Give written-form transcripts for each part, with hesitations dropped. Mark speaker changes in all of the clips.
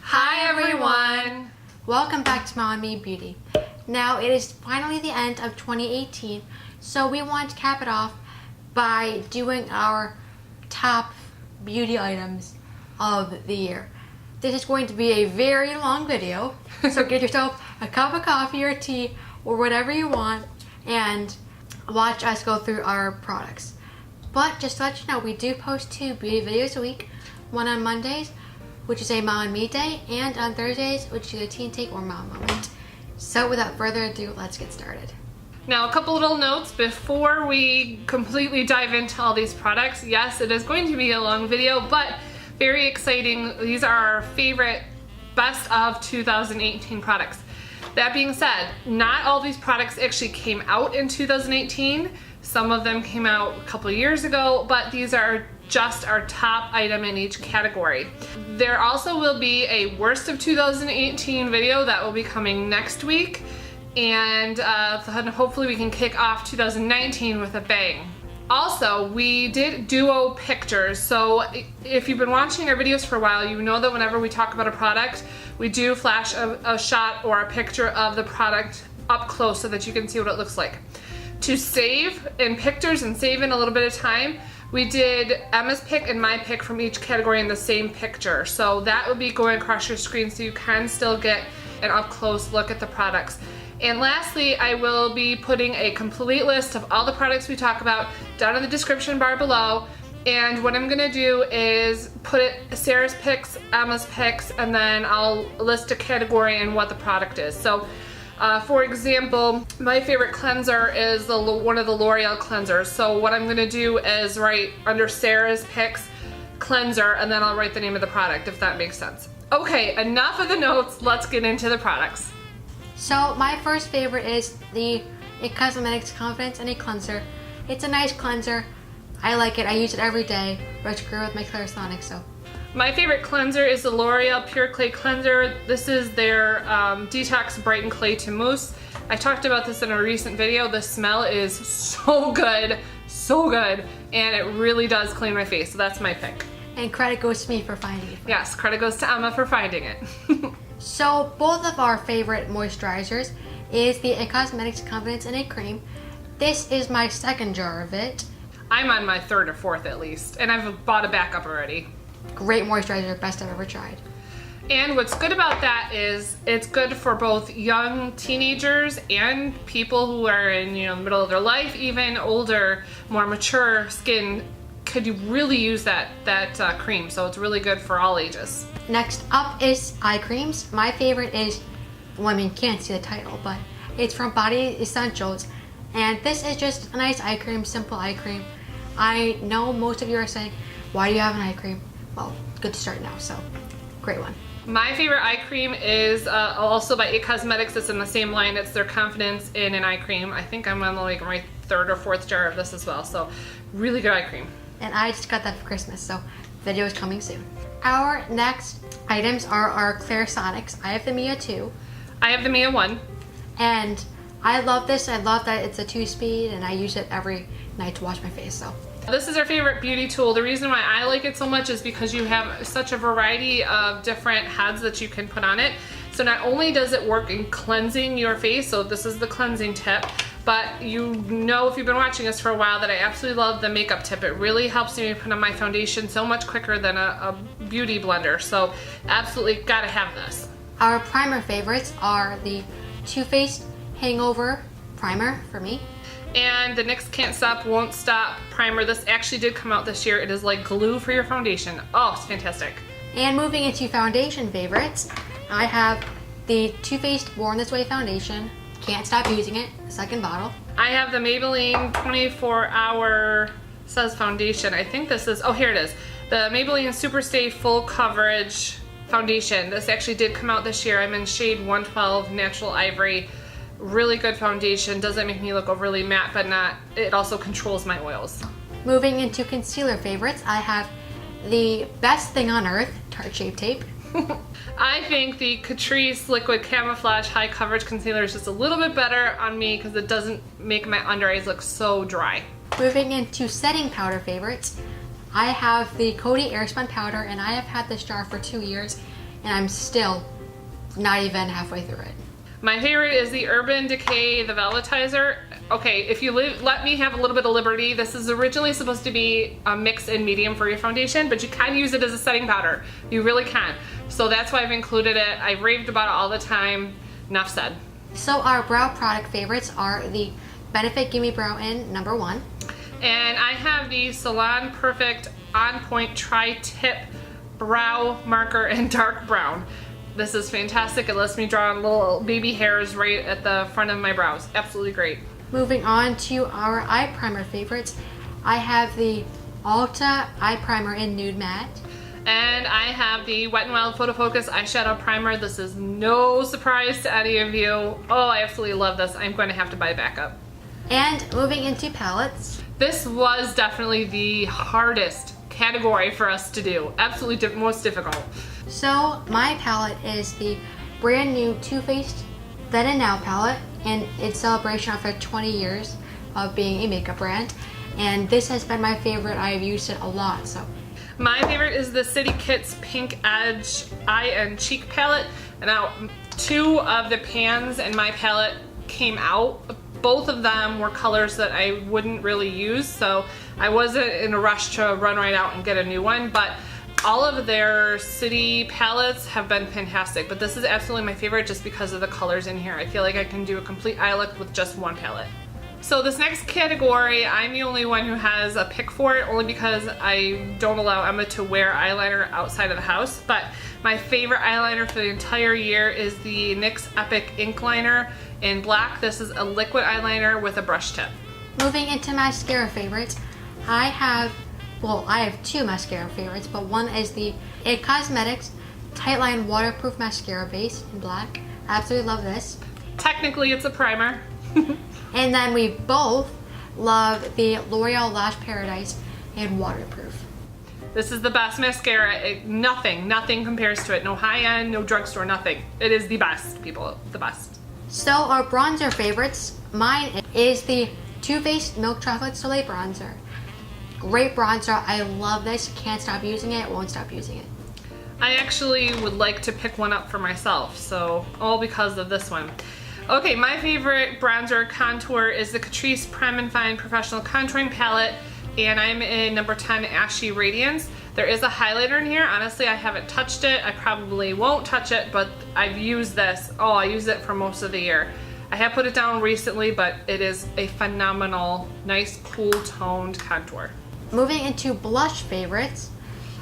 Speaker 1: Hi everyone!
Speaker 2: Welcome back to MomNMe Beauty. Now it is finally the end of 2018, so we want to cap it off by doing our top beauty items of the year. This is going to be a very long video, so get yourself a cup of coffee or tea or whatever you want and watch us go through our products. But just to let you know, we do post 2 beauty videos a week, one on Mondays, which is a MomNMe day, and on Thursdays, which is a teen take or mom moment. So without further ado, let's get started.
Speaker 1: Now a couple little notes before we completely dive into all these products. Yes, it is going to be a long video, but very exciting. These are our favorite best of 2018 products. That being said, not all these products actually came out in 2018. Some of them came out a couple years ago, but these are just our top item in each category. There also will be a worst of 2018 video that will be coming next week, and hopefully we can kick off 2019 with a bang. Also, we did duo pictures, so if you've been watching our videos for a while, you know that whenever we talk about a product, we do flash a shot or a picture of the product up close so that you can see what it looks like. To save in pictures and save in a little bit of time, we did Emma's pick and my pick from each category in the same picture. So that will be going across your screen so you can still get an up close look at the products. And lastly, I will be putting a complete list of all the products we talk about down in the description bar below. And what I'm gonna do is put Sarah's picks, Emma's picks, and then I'll list a category and what the product is. So for example, my favorite cleanser is one of the L'Oreal cleansers. So what I'm gonna do is write under Sarah's picks, cleanser, and then I'll write the name of the product, if that makes sense. Okay, enough of the notes, let's get into the products.
Speaker 2: So my first favorite is the IT Cosmetics Confidence and a Cleanser. It's a nice cleanser. I like it. I use it every day. Right to go with my Clarisonic, so.
Speaker 1: My favorite cleanser is the L'Oreal Pure Clay Cleanser. This is their Detox Brighten Clay to Mousse. I talked about this in a recent video. The smell is so good, and it really does clean my face, so that's my pick.
Speaker 2: And credit goes to me for finding it.
Speaker 1: Yes, credit goes to Emma for finding it.
Speaker 2: So both of our favorite moisturizers is the IT Cosmetics Confidence in a Cream. This is my second jar of it.
Speaker 1: I'm on my 3rd or 4th at least, and I've bought a backup already.
Speaker 2: Great moisturizer, best I've ever tried.
Speaker 1: And what's good about that is it's good for both young teenagers and people who are in the middle of their life, even older, more mature skin could really use that cream. So it's really good for all ages.
Speaker 2: Next up is eye creams. My favorite is, well, I mean, can't see the title, but it's from Body Essentials. And this is just a nice eye cream, simple eye cream. I know most of you are saying, why do you have an eye cream? Well, good to start now, so great one.
Speaker 1: My favorite eye cream is also by IT Cosmetics. It's in the same line. It's their Confidence in an Eye Cream. I think I'm on my 3rd or 4th jar of this as well, so really good eye cream.
Speaker 2: And I just got that for Christmas, so video is coming soon. Our next items are our Clarisonics. I have the Mia 2.
Speaker 1: I have the Mia 1.
Speaker 2: And I love this. I love that it's a 2-speed, and I use it every night to wash my face, so.
Speaker 1: This is our favorite beauty tool. The reason why I like it so much is because you have such a variety of different heads that you can put on it. So not only does it work in cleansing your face, so this is the cleansing tip, but you know if you've been watching us for a while that I absolutely love the makeup tip. It really helps me put on my foundation so much quicker than a beauty blender. So absolutely gotta have this.
Speaker 2: Our primer favorites are the Too Faced Hangover Primer for me.
Speaker 1: And the NYX Can't Stop Won't Stop Primer. This actually did come out this year. It is like glue for your foundation. Oh, it's fantastic.
Speaker 2: And moving into foundation favorites, I have the Too Faced Born This Way Foundation. Can't stop using it, second bottle.
Speaker 1: I have the Maybelline 24-hour says foundation. I think this is, oh here it is. The Maybelline Superstay Full Coverage Foundation. This actually did come out this year. I'm in shade 112 Natural Ivory. Really good foundation. Doesn't make me look overly matte, but it also controls my oils.
Speaker 2: Moving into concealer favorites, I have the best thing on earth, Tarte Shape Tape.
Speaker 1: I think the Catrice Liquid Camouflage High Coverage Concealer is just a little bit better on me because it doesn't make my under eyes look so dry.
Speaker 2: Moving into setting powder favorites, I have the Coty Airspun powder, and I have had this jar for 2 years. and I'm still not even halfway through it.
Speaker 1: My favorite is the Urban Decay, the Velvetizer. Okay, if you let me have a little bit of liberty, this is originally supposed to be a mix in medium for your foundation, but you can use it as a setting powder. You really can. So that's why I've included it. I've raved about it all the time. Enough said.
Speaker 2: So our brow product favorites are the Benefit Gimme Brow In, number 1.
Speaker 1: And I have the Salon Perfect On Point Tri-Tip Brow Marker in dark brown. This is fantastic. It lets me draw on little baby hairs right at the front of my brows. Absolutely great.
Speaker 2: Moving on to our eye primer favorites, I have the ULTA Eye Primer in Nude Matte.
Speaker 1: And I have the Wet n Wild Photo Focus Eyeshadow Primer. This is no surprise to any of you. Oh, I absolutely love this. I'm going to have to buy backup.
Speaker 2: And moving into palettes.
Speaker 1: This was definitely the hardest category for us to do. Absolutely most difficult.
Speaker 2: So my palette is the brand new Too Faced Then and Now palette, and it's celebration of their 20 years of being a makeup brand. And this has been my favorite. I have used it a lot. So
Speaker 1: my favorite is the City Kits Pink Edge Eye and Cheek Palette. And now 2 of the pans in my palette came out. Both of them were colors that I wouldn't really use, so I wasn't in a rush to run right out and get a new one, but all of their city palettes have been fantastic, but this is absolutely my favorite just because of the colors in here. I feel like I can do a complete eye look with just one palette. So this next category, I'm the only one who has a pick for it, only because I don't allow Emma to wear eyeliner outside of the house, but my favorite eyeliner for the entire year is the NYX Epic Ink Liner in black. This is a liquid eyeliner with a brush tip.
Speaker 2: moving into mascara favorites, I have 2 mascara favorites, but one is the IT Cosmetics Tightline Waterproof Mascara Base in black. I absolutely love this.
Speaker 1: Technically it's a primer.
Speaker 2: And then we both love the L'Oreal Lash Paradise in waterproof.
Speaker 1: This is the best mascara. Nothing compares to it. No high-end, no drugstore, nothing. It is the best, people. The best.
Speaker 2: So our bronzer favorites, mine is the Too Faced Milk Chocolate Soleil Bronzer. Great bronzer. I love this. Can't stop using it. Won't stop using it.
Speaker 1: I actually would like to pick one up for myself, so all because of this one. Okay, my favorite bronzer contour is the Catrice Prime and Fine Professional Contouring Palette, and I'm in number 10 Ashy Radiance. There is a highlighter in here. Honestly, I haven't touched it. I probably won't touch it, but I've used this. Oh, I use it for most of the year. I have put it down recently, but it is a phenomenal, nice, cool toned contour.
Speaker 2: Moving into blush favorites,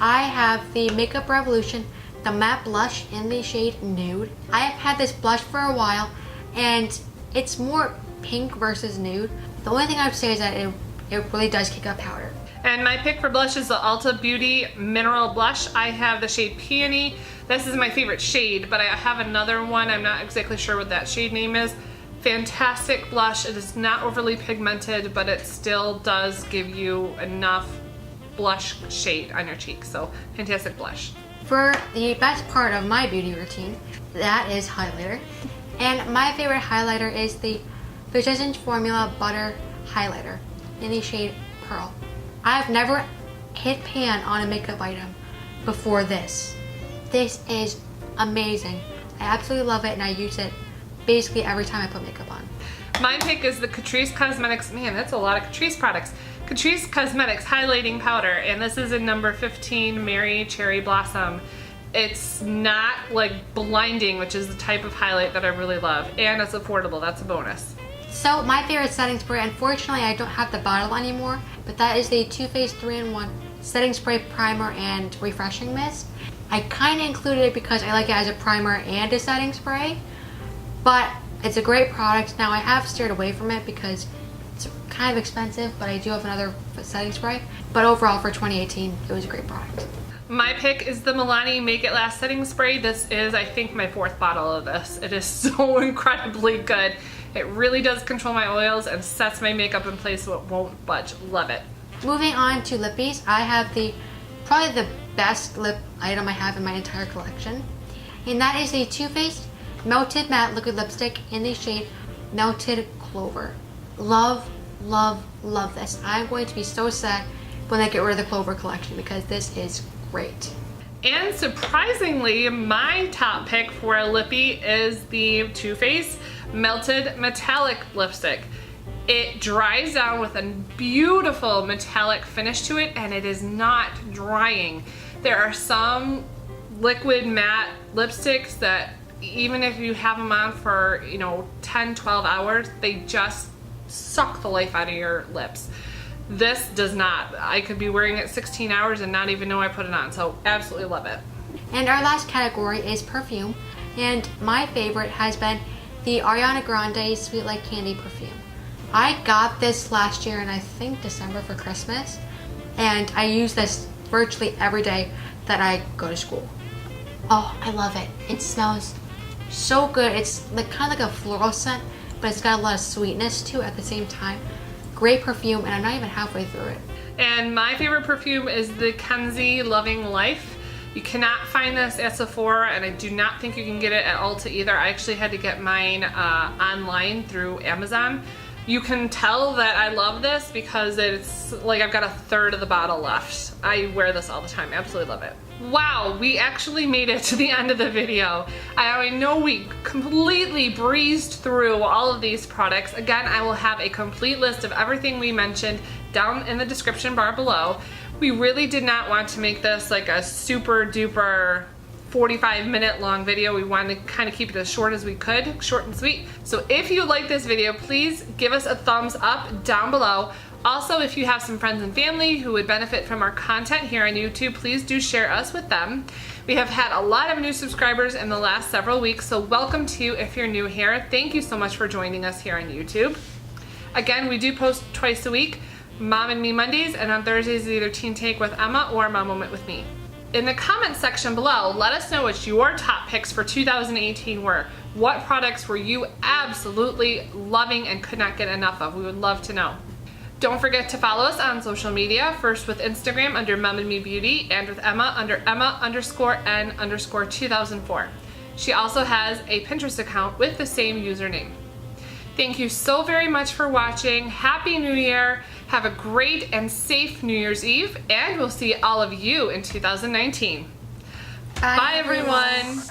Speaker 2: I have the Makeup Revolution, the matte blush in the shade Nude. I have had this blush for a while, and it's more pink versus nude. The only thing I would say is that it really does kick up powder.
Speaker 1: And my pick for blush is the Ulta Beauty Mineral Blush. I have the shade Peony. This is my favorite shade, but I have another one. I'm not exactly sure what that shade name is. Fantastic blush. It is not overly pigmented, but it still does give you enough blush shade on your cheeks. So fantastic blush.
Speaker 2: For the best part of my beauty routine, that is highlighter. And my favorite highlighter is the Physicians Formula Butter Highlighter in the shade Pearl. I've never hit pan on a makeup item before this. This is amazing. I absolutely love it, and I use it basically every time I put makeup on.
Speaker 1: My pick is the Catrice Cosmetics, man, that's a lot of Catrice products. Catrice Cosmetics Highlighting Powder, and this is in number 15, Mary Cherry Blossom. It's not like blinding, which is the type of highlight that I really love, and it's affordable. That's a bonus.
Speaker 2: So my favorite setting spray, unfortunately I don't have the bottle anymore, but that is the Too Faced 3-in-1 Setting Spray Primer and Refreshing Mist. I kind of included it because I like it as a primer and a setting spray, but it's a great product. Now I have steered away from it because it's kind of expensive, but I do have another setting spray. But overall for 2018, it was a great product.
Speaker 1: My pick is the Milani Make It Last Setting Spray. This is, I think, my 4th bottle of this. It is so incredibly good. It really does control my oils and sets my makeup in place so it won't budge. Love it.
Speaker 2: Moving on to lippies, I have probably the best lip item I have in my entire collection. And that is the Too Faced Melted Matte Liquid Lipstick in the shade Melted Clover. Love, love, love this. I'm going to be so sad when I get rid of the Clover collection because this is great.
Speaker 1: And surprisingly, my top pick for a lippy is the Too Faced Melted Metallic Lipstick. It dries down with a beautiful metallic finish to it, and it is not drying. There are some liquid matte lipsticks that even if you have them on for, 10, 12 hours, they just suck the life out of your lips. This does not. I could be wearing it 16 hours and not even know I put it on, so absolutely love it.
Speaker 2: And our last category is perfume, and my favorite has been the Ariana Grande Sweet Like Candy perfume. I got this last year in I think December for Christmas, and I use this virtually every day that I go to school. Oh, I love it. It smells so good. It's like kind of like a floral scent, but it's got a lot of sweetness to it at the same time. Great perfume, and I'm not even halfway through it.
Speaker 1: And my favorite perfume is the Kenzie Loving Life. You cannot find this at Sephora, and I do not think you can get it at Ulta either. I actually had to get mine online through Amazon. You can tell that I love this because it's like I've got a third of the bottle left. I wear this all the time. Absolutely love it. Wow, we actually made it to the end of the video. I know we completely breezed through all of these products. Again, I will have a complete list of everything we mentioned down in the description bar below. We really did not want to make this like a super duper 45-minute long video. We wanted to kind of keep it as short as we could, short and sweet. So if you like this video, please give us a thumbs up down below. Also, if you have some friends and family who would benefit from our content here on YouTube, please do share us with them. We have had a lot of new subscribers in the last several weeks, so welcome to you if you're new here. Thank you so much for joining us here on YouTube. Again, we do post twice a week, MomNMe Mondays, and on Thursdays is either Teen Take with Emma or Mom Moment with me. In the comments section below, let us know what your top picks for 2018 were. What products were you absolutely loving and could not get enough of? We would love to know. Don't forget to follow us on social media, first with Instagram under MomNMe Beauty and with Emma under Emma_N_2004. She also has a Pinterest account with the same username. Thank you so very much for watching. Happy New Year. Have a great and safe New Year's Eve, and we'll see all of you in 2019. Bye everyone.